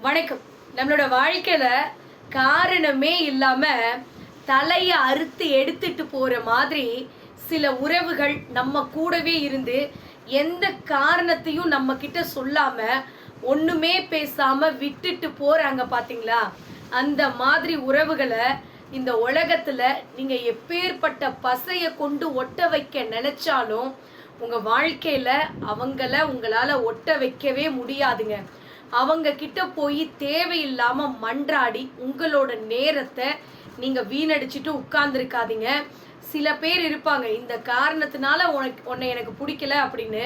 வணக்கம். நம்மளோட வாழ்க்கையில காரணமே இல்லாம தலையை அறுத்து எடுத்துட்டு போற மாதிரி சில உறவுகள் நம்ம கூடவே இருந்து எந்த காரணத்தையும் நம்ம கிட்ட சொல்லாம ஒண்ணுமே பேசாம விட்டுட்டு போறாங்க பாத்தீங்களா? அந்த மாதிரி உறவுகளை இந்த உலகத்துல நீங்க எப்பேற்பட்ட பசைய கொண்டு ஒட்ட வைக்க நினைச்சாலும் உங்க வாழ்க்கையில அவங்கள உங்களால ஒட்ட வைக்கவே முடியாதுங்க. அவங்க கிட்ட போய் தேவையில்லாம மன்றாடி உங்களோட நேரத்தை நீங்க வீணடிச்சுட்டு உட்கார்ந்துருக்காதீங்க. சில பேர் இருப்பாங்க, இந்த காரணத்தினால உன்னை எனக்கு பிடிக்கல அப்படின்னு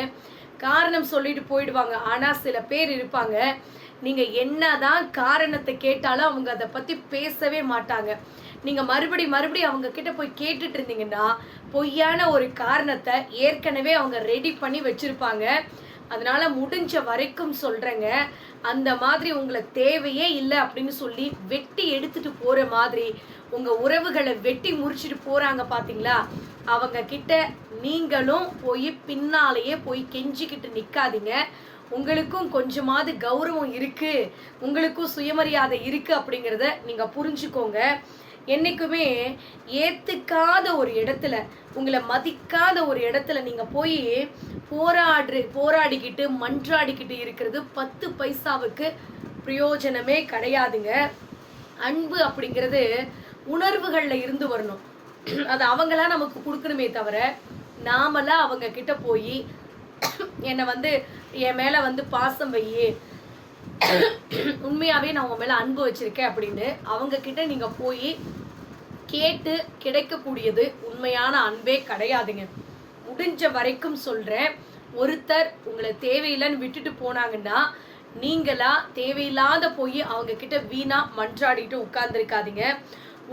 காரணம் சொல்லிட்டு போயிடுவாங்க. ஆனா சில பேர் இருப்பாங்க, நீங்க என்னதான் காரணத்தை கேட்டாலும் அவங்க அதை பத்தி பேசவே மாட்டாங்க. நீங்க மறுபடி அவங்க கிட்ட போய் கேட்டுட்டு இருந்தீங்கன்னா பொய்யான ஒரு காரணத்தை ஏற்கனவே அவங்க ரெடி பண்ணி வச்சிருப்பாங்க. அதனால முடிஞ்ச வரைக்கும் சொல்றேங்க, அந்த மாதிரி உங்களுக்கு தேவையே இல்லை அப்படின்னு சொல்லி வெட்டி எடுத்துட்டு போற மாதிரி உங்க உறவுகளை வெட்டி முறிச்சிட்டு போறாங்க பாத்தீங்களா? அவங்க கிட்ட நீங்களும் போய் பின்னாலேயே போய் கெஞ்சிக்கிட்டு நிக்காதீங்க. உங்களுக்கும் கொஞ்சமாவது கௌரவம் இருக்கு, உங்களுக்கும் சுயமரியாதை இருக்கு அப்படிங்கிறத நீங்க புரிஞ்சுக்கோங்க. என்னைக்குமே ஏத்துக்காத ஒரு இடத்துல, உங்களை மதிக்காத ஒரு இடத்துல நீங்க போய் போராடிக்கிட்டு மன்றாடிக்கிட்டு இருக்கிறது 10 பைசாவுக்கு பிரயோஜனமே கிடையாதுங்க. அன்பு அப்படிங்கிறது உணர்வுகள்ல இருந்து வரணும். அது அவங்களா நமக்கு கொடுக்கணுமே தவிர நாமளா அவங்க கிட்ட போய் என்னை என் மேல பாசம் வையே, உண்மையாவே நான் உங்க மேல அன்பு வச்சிருக்கேன் அப்படின்னு அவங்க கிட்ட நீங்க போய் கேட்டு கிடைக்கக்கூடியது உண்மையான அன்பே கிடையாதுங்க. முடிஞ்ச வரைக்கும் சொல்றேன், ஒருத்தர் உங்களை தேவையில்லைன்னு விட்டுட்டு போனாங்கன்னா நீங்களா தேவையில்லாத போய் அவங்க கிட்ட வீணா மன்றாடிட்டு உட்கார்ந்துருக்காதீங்க.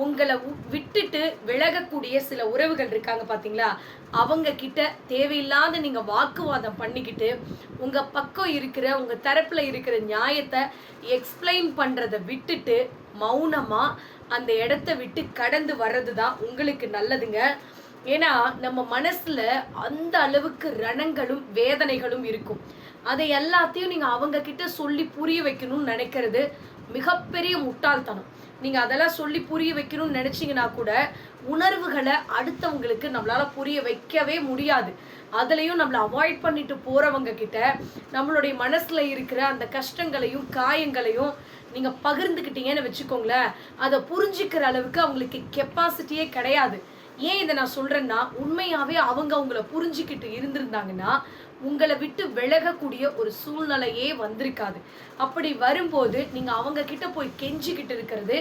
உங்களை விட்டுட்டு விலகக்கூடிய சில உறவுகள் இருக்காங்க பாத்தீங்களா? அவங்க கிட்ட தேவையில்லாத நீங்க வாக்குவாதம் பண்ணிக்கிட்டு உங்க பக்கம் இருக்கிற உங்க தரப்புல இருக்கிற நியாயத்தை எக்ஸ்பிளைன் பண்றதை விட்டுட்டு மௌனமா அந்த இடத்த விட்டு கடந்து வர்றதுதான் உங்களுக்கு நல்லதுங்க. ஏன்னா நம்ம மனசுல அந்த அளவுக்கு ரணங்களும் வேதனைகளும் இருக்கும். அதை எல்லாத்தையும் நீங்க அவங்க கிட்ட சொல்லி புரிய வைக்கணும்னு நினைக்கிறது மிகப்பெரிய முட்டாள்தனம். நீங்க அதெல்லாம் சொல்லி புரிய வைக்கணும்னு நினைச்சீங்கன்னா கூட உணர்வுகளை அடுத்தவங்களுக்கு நம்மளால புரிய வைக்கவே முடியாது. அதுலயும் நம்மளை அவாய்ட் பண்ணிட்டு போறவங்க கிட்ட நம்மளுடைய மனசுல இருக்கிற அந்த கஷ்டங்களையும் காயங்களையும் நீங்க பகிர்ந்துக்கிட்டீங்கன்னு வச்சுக்கோங்களேன், அதை புரிஞ்சுக்கிற அளவுக்கு அவங்களுக்கு கெப்பாசிட்டியே கிடையாது. ஏன் இதை நான் சொல்றேன்னா, உண்மையாவே அவங்க உங்களை புரிஞ்சுக்கிட்டு இருந்திருந்தாங்கன்னா உங்களை விட்டு விலகக்கூடிய ஒரு சூழ்நிலையே வந்திருக்காது. அப்படி வரும்போது நீங்க அவங்க கிட்ட போய் கெஞ்சிக்கிட்டு இருக்கிறது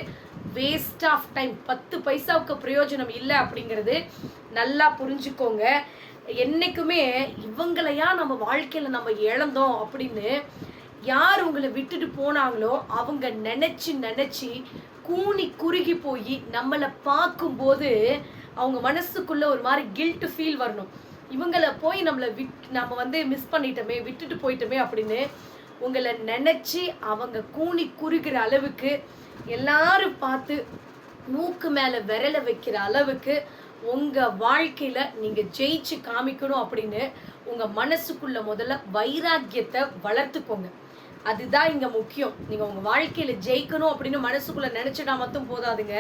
வேஸ்ட் ஆஃப் டைம், 10 பைசாவுக்கு பிரயோஜனம் இல்லை அப்படிங்கிறது நல்லா புரிஞ்சுக்கோங்க. என்னைக்குமே இவங்களையா நம்ம வாழ்க்கையில நம்ம இழந்தோம் அப்படின்னு யார் உங்களை விட்டுட்டு போனாங்களோ அவங்க நினைச்சு கூனி குறுகி போய் நம்மளை பார்க்கும்போது அவங்க மனசுக்குள்ள ஒரு மாதிரி கில்ட் ஃபீல் வரணும். இவங்களை போய் நம்ம மிஸ் பண்ணிட்டோமே, விட்டுட்டு போயிட்டோமே அப்படின்னு உங்களை நினைச்சு அவங்க கூனி குறுகிற அளவுக்கு எல்லாரும் பார்த்து மூக்கு மேல விரல வைக்கிற அளவுக்கு உங்க வாழ்க்கையில நீங்க ஜெயிச்சு காமிக்கணும் அப்படின்னு உங்க மனசுக்குள்ள முதல்ல வைராக்கியத்தை வளர்த்துக்கோங்க. அதுதான் இங்க முக்கியம். நீங்க உங்க வாழ்க்கையில ஜெயிக்கணும் அப்படின்னு மனசுக்குள்ள நினைச்சிட்டா மட்டும் போதாதுங்க,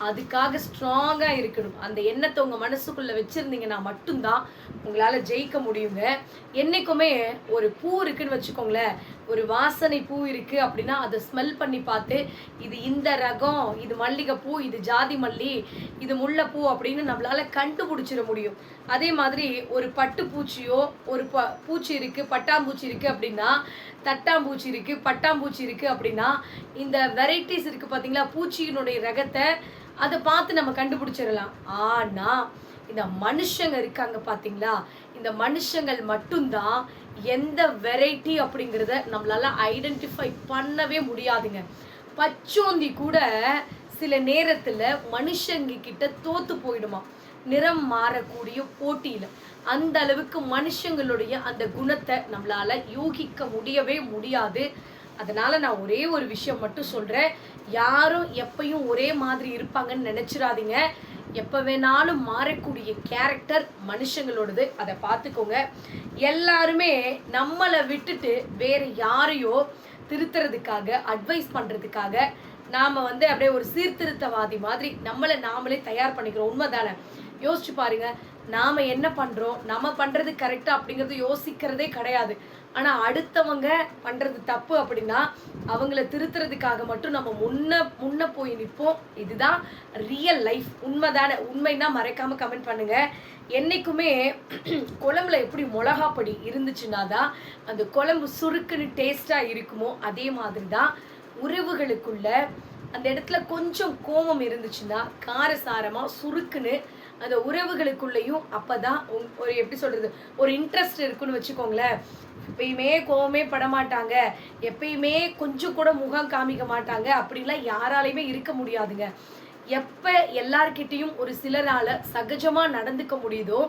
அதுக்காக ஸ்ட்ராங்கா இருக்கணும். அந்த எண்ணத்தை உங்க மனசுக்குள்ள வச்சிருந்தீங்கன்னா மட்டும்தான் உங்களால ஜெயிக்க முடியுங்க. என்னைக்குமே ஒரு பூ இருக்குன்னு வச்சுக்கோங்களேன், ஒரு வாசனை பூ இருக்கு அப்படின்னா அதை ஸ்மெல் பண்ணி பார்த்து இது இந்த ரகம், இது மல்லிகைப்பூ, இது ஜாதி மல்லி, இது முல்லைப்பூ அப்படின்னு நம்மளால கண்டுபிடிச்சிட முடியும். அதே மாதிரி ஒரு பட்டுப்பூச்சியோ ஒரு பூச்சி இருக்கு, பட்டாம்பூச்சி இருக்கு அப்படின்னா, தட்டாம்பூச்சி இருக்கு, பட்டாம்பூச்சி இருக்கு அப்படின்னா, இந்த வெரைட்டிஸ் இருக்கு பாத்தீங்களா, பூச்சியினுடைய ரகத்தை அதை பார்த்து நம்ம கண்டுபிடிச்சிடலாம். ஆனா இந்த மனுஷங்க இருக்காங்க பாத்தீங்களா, இந்த மனுஷங்கள் மட்டும்தான் எந்த வெரைட்டி அப்படிங்கிறத நம்மளால ஐடென்டிஃபை பண்ணவே முடியாதுங்க. பச்சோந்தி கூட சில நேரத்துல மனுஷங்க கிட்ட தோத்து போயிடுமா, நிறம் மாறக்கூடிய போட்டியில. அந்த அளவுக்கு மனுஷங்களுடைய அந்த குணத்தை நம்மளால யூகிக்க முடியவே முடியாது. அதனால நான் ஒரே ஒரு விஷயம் மட்டும் சொல்றேன், யாரும் எப்பயும் ஒரே மாதிரி இருப்பாங்கன்னு நினைச்சிடாதீங்க. எப்போ வேணாலும் மாறக்கூடிய கேரக்டர் மனுஷங்களோடது, அதை பார்த்துக்கோங்க. எல்லாருமே நம்மளை விட்டுட்டு வேற யாரையோ திருத்துறதுக்காக, அட்வைஸ் பண்ணுறதுக்காக நாம் வந்து அப்படியே ஒரு சீர்திருத்தவாதி மாதிரி நம்மளை நாமளே தயார் பண்ணிக்கிறோம். உண்மைதானே? யோசிச்சு பாருங்க. நாம் என்ன பண்ணுறோம், நம்ம பண்ணுறது கரெக்டாக அப்படிங்கிறது யோசிக்கிறதே கிடையாது. ஆனால் அடுத்தவங்க பண்ணுறது தப்பு அப்படின்னா அவங்கள திருத்துறதுக்காக மட்டும் நம்ம முன்ன போய் நிற்போம். இதுதான் ரியல் லைஃப். உண்மைதானே? உண்மைன்னா மறைக்காமல் கமெண்ட் பண்ணுங்கள். என்றைக்குமே குழம்புல எப்படி மிளகாப்பொடி இருந்துச்சுன்னா தான் அந்த குழம்பு சுருக்குன்னு டேஸ்ட்டாக இருக்குமோ, அதே மாதிரி தான் உறவுகளுக்குள்ள அந்த இடத்துல கொஞ்சம் கோபம் இருந்துச்சுன்னா காரசாரமாக சுருக்குன்னு அந்த உறவுகளுக்குள்ளேயும் அப்போ தான் ஒரு எப்படி சொல்கிறது, ஒரு இன்ட்ரெஸ்ட் இருக்குன்னு வச்சுக்கோங்களேன். எப்பயுமே கோவமே படமாட்டாங்க, எப்பயுமே கொஞ்சம் கூட முகம் காமிக்க மாட்டாங்க, அப்படிலாம் யாராலையுமே இருக்க முடியாதுங்க. எப்போ எல்லார்கிட்டையும் ஒரு சிலரால் சகஜமாக நடந்துக்க முடியுதோ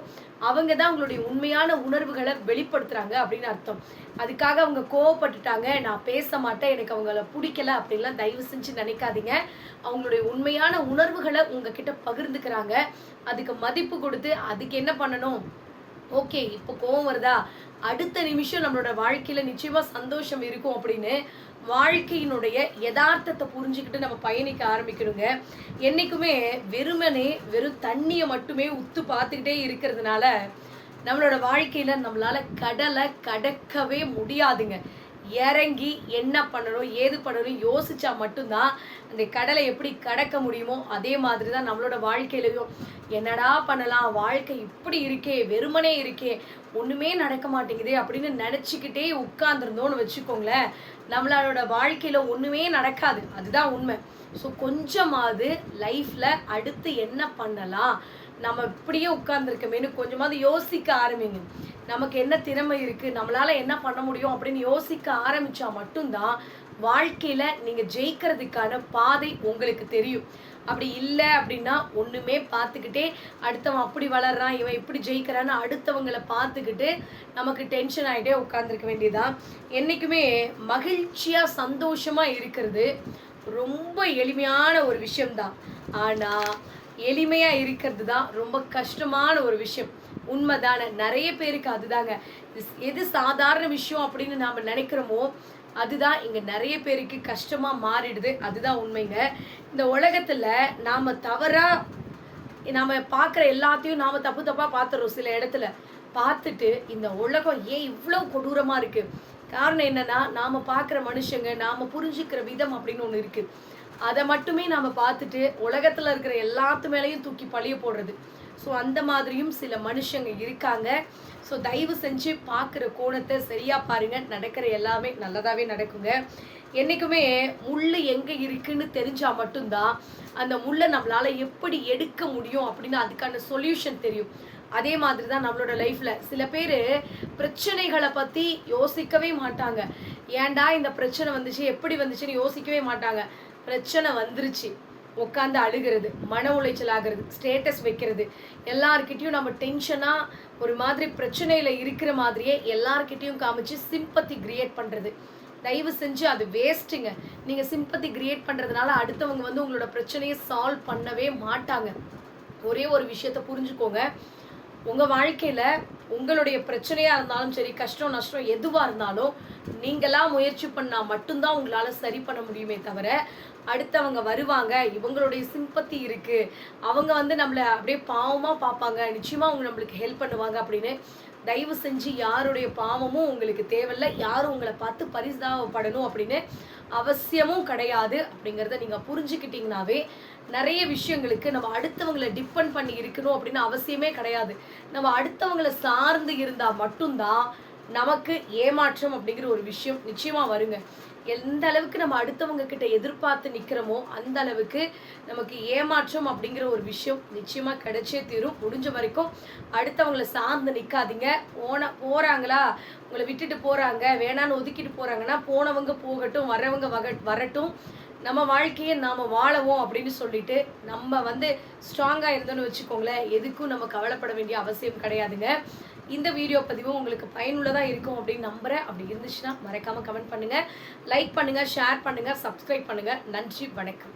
அவங்க தான் அவங்களுடைய உண்மையான உணர்வுகளை வெளிப்படுத்துகிறாங்க அப்படின்னு அர்த்தம். அதுக்காக அவங்க கோவப்பட்டுட்டாங்க, நான் பேச மாட்டேன், எனக்கு அவங்கள பிடிக்கல அப்படின்லாம் தயவு செஞ்சு நினைக்காதீங்க. அவங்களுடைய உண்மையான உணர்வுகளை உங்ககிட்ட பகிர்ந்துக்கிறாங்க. அதுக்கு மதிப்பு கொடுத்து அதுக்கு என்ன பண்ணணும், ஓகே இப்போ கோவம் வருதா, அடுத்த நிமிஷம் நம்மளோட வாழ்க்கையில் நிச்சயமாக சந்தோஷம் இருக்கும் அப்படின்னு வாழ்க்கையினுடைய யதார்த்தத்தை புரிஞ்சுக்கிட்டு நம்ம பயணிக்க ஆரம்பிக்கணுங்க. என்றைக்குமே வெறும் தண்ணியை மட்டுமே உத்து பார்த்துக்கிட்டே இருக்கிறதுனால நம்மளோட வாழ்க்கையில் நம்மளால் கடலை கடக்கவே முடியாதுங்க. இறங்கி என்ன பண்ணணும் ஏது பண்ணணும் யோசிச்சா மட்டும்தான் அந்த கடலை எப்படி கடக்க முடியுமோ அதே மாதிரி தான் நம்மளோட வாழ்க்கையிலையும் என்னடா பண்ணலாம், வாழ்க்கை இப்படி இருக்கே, வெறுமனே இருக்கே, ஒன்றுமே நடக்க மாட்டேங்குதே அப்படின்னு நினச்சிக்கிட்டே உட்கார்ந்துருந்தோன்னு வச்சுக்கோங்களேன், நம்மளோட வாழ்க்கையில் ஒன்றுமே நடக்காது. அதுதான் உண்மை. ஸோ கொஞ்சமாவது லைஃப்பில் அடுத்து என்ன பண்ணலாம், நம்ம இப்படியே உட்கார்ந்துருக்கமேனு கொஞ்சமாவது யோசிக்க ஆரம்பிங்க. நமக்கு என்ன திறமை இருக்குது, நம்மளால் என்ன பண்ண முடியும் அப்படின்னு யோசிக்க ஆரம்பித்தா மட்டும்தான் வாழ்க்கையில் நீங்கள் ஜெயிக்கிறதுக்கான பாதை உங்களுக்கு தெரியும். அப்படி இல்லை அப்படின்னா ஒன்றுமே பார்த்துக்கிட்டே அடுத்தவன் அப்படி வளர்றான், இவன் இப்படி ஜெயிக்கிறான்னு அடுத்தவங்களை பார்த்துக்கிட்டு நமக்கு டென்ஷன் ஆகிட்டே உட்காந்துருக்க வேண்டியதான். என்றைக்குமே மகிழ்ச்சியாக சந்தோஷமாக இருக்கிறது ரொம்ப எளிமையான ஒரு விஷயம்தான். ஆனால் எளிமையாக இருக்கிறது தான் ரொம்ப கஷ்டமான ஒரு விஷயம். உண்மைதானே? நிறைய பேருக்கு அதுதாங்க, எது சாதாரண விஷயம் அப்படின்னு நாம் நினைக்கிறோமோ அதுதான் இங்கே நிறைய பேருக்கு கஷ்டமாக மாறிடுது. அதுதான் உண்மைங்க. இந்த உலகத்தில் நாம் தவறாக நாம் பார்க்குற எல்லாத்தையும் நாம் தப்பாக பார்த்துறோம். சில இடத்துல பார்த்துட்டு இந்த உலகம் ஏன் இவ்வளோ கொடூரமாக இருக்குது, காரணம் என்னென்னா நாம் பார்க்குற மனுஷங்க, நாம் புரிஞ்சுக்கிற விதம் அப்படின்னு ஒன்று இருக்குது. அதை மட்டுமே நாம் பார்த்துட்டு உலகத்தில் இருக்கிற எல்லாத்து மேலேயும் தூக்கி பழிய போடுறது. ஸோ அந்த மாதிரியும் சில மனுஷங்க இருக்காங்க. ஸோ தயவு செஞ்சு பார்க்குற கோணத்தை சரியாக பாருங்கள், நடக்கிற எல்லாமே நல்லதாகவே நடக்குங்க. என்றைக்குமே முள் எங்கே இருக்குன்னு தெரிஞ்சால் மட்டும்தான் அந்த முள்ளை நம்மளால் எப்படி எடுக்க முடியும் அப்படின்னு அதுக்கான சொல்யூஷன் தெரியும். அதே மாதிரி தான் நம்மளோட லைஃப்பில் சில பேர் பிரச்சனைகளை பற்றி யோசிக்கவே மாட்டாங்க. ஏன்டா இந்த பிரச்சனை வந்துச்சு, எப்படி வந்துச்சுன்னு யோசிக்கவே மாட்டாங்க. பிரச்சனை வந்துருச்சு, உட்காந்து அழுகிறது, மன உளைச்சல் ஆகிறது, ஸ்டேட்டஸ் வைக்கிறது, எல்லார்கிட்டையும் நம்ம டென்ஷனாக ஒரு மாதிரி பிரச்சனையில் இருக்கிற மாதிரியே எல்லார்கிட்டையும் காமிச்சு சிம்பத்தி கிரியேட் பண்ணுறது. தயவு செஞ்சு அது வேஸ்ட்டுங்க. நீங்கள் சிம்பத்தி கிரியேட் பண்ணுறதுனால அடுத்தவங்க வந்து உங்களோட பிரச்சனையை சால்வ் பண்ணவே மாட்டாங்க. ஒரே ஒரு விஷயத்த புரிஞ்சுக்கோங்க, உங்கள் வாழ்க்கையில் உங்களுடைய பிரச்சனையாக இருந்தாலும் சரி, கஷ்டம் நஷ்டம் எதுவாக இருந்தாலும் நீங்களாக முயற்சி பண்ணால் மட்டும்தான் உங்களால் சரி பண்ண முடியுமே தவிர அடுத்தவங்க வருவாங்க, இவங்களுடைய சிம்பத்தி இருக்குது, அவங்க வந்து நம்மளை அப்படியே பாவமாக பார்ப்பாங்க, நிச்சயமாக அவங்க நம்மளுக்கு ஹெல்ப் பண்ணுவாங்க அப்படின்னு தயவு செஞ்சு யாருடைய பாவமும் உங்களுக்கு தேவையில்லை. யாரும் உங்களை பார்த்து பரிதாபப்படணும் அப்படின்னு அவசியமும் கிடையாது. அப்படிங்கிறத நீங்கள் புரிஞ்சுக்கிட்டிங்கனாவே நிறைய விஷயங்களுக்கு நம்ம அடுத்தவங்களை டிபெண்ட் பண்ணி இருக்கணும் அப்படின்னு அவசியமே கிடையாது. நம்ம அடுத்தவங்களை சார்ந்து இருந்தால் மட்டும்தான் நமக்கு ஏமாற்றம் அப்படிங்கிற ஒரு விஷயம் நிச்சயமாக வருங்க. எந்த அளவுக்கு நம்ம அடுத்தவங்க கிட்ட எதிர்பார்த்து நிற்கிறோமோ அந்த அளவுக்கு நமக்கு ஏமாற்றம் அப்படிங்கிற ஒரு விஷயம் நிச்சயமாக கிடைச்சே தீரும். முடிஞ்ச வரைக்கும் அடுத்தவங்களை சார்ந்து நிற்காதீங்க. போகிறாங்களா, உங்களை விட்டுட்டு போகிறாங்க, வேணான்னு ஒதுக்கிட்டு போகிறாங்கன்னா போனவங்க போகட்டும், வரவங்க வரட்டும், நம்ம வாழ்க்கையை நாம் வாழவோம் அப்படின்னு சொல்லிட்டு நம்ம வந்து ஸ்ட்ராங்காக இருந்தோன்னு வச்சுக்கோங்களேன், எதுக்கும் நம்ம கவலைப்பட வேண்டிய அவசியம் கிடையாதுங்க. இந்த வீடியோ பதிவும் உங்களுக்கு பயனுள்ளதாக இருக்கும் அப்படின்னு நம்புகிறேன். அப்படி இருந்துச்சுன்னா மறக்காமல் கமெண்ட் பண்ணுங்கள், லைக் பண்ணுங்கள், ஷேர் பண்ணுங்கள், சப்ஸ்கிரைப் பண்ணுங்கள். நன்றி, வணக்கம்.